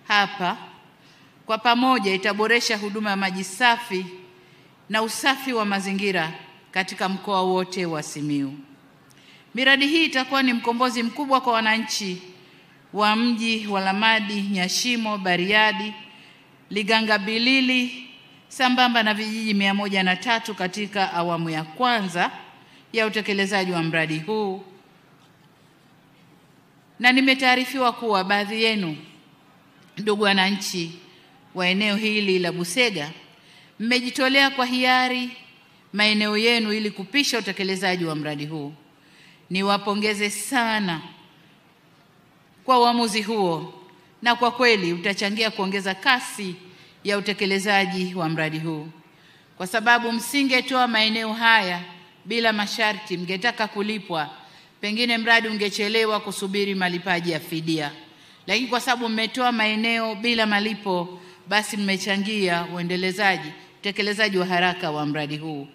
hapa kwa pamoja itaboresha huduma ya maji safi na usafi wa mazingira katika mkoa wote wa Simiyu. Miradi hii itakuwa ni mkombozi mkubwa kwa wananchi wa mji wa Lamadi, Nyashimo, Bariadi, Ligangabilili sambamba na vijiji 103 katika awamu ya kwanza ya utekelezaji wa mradi huu. Na nimetaarifiwa kuwa baadhi yenu, ndugu wananchi wa eneo hili la Busega, mmejitolea kwa hiari maeneo yenu ili kupisha utekelezaji wa mradi huu. Niwapongeze sana kwa uamuzi huo, na kwa kweli utachangia kuongeza kasi ya utekelezaji wa mradi huu, kwa sababu msingetoa maeneo haya bila masharti, mngetaka kulipwa, pengine mradi ungechelewa kusubiri malipaji ya fidia. Lakini kwa sababu mmetoa maeneo bila malipo, basi mmechangia utekelezaji wa haraka wa mradi huu.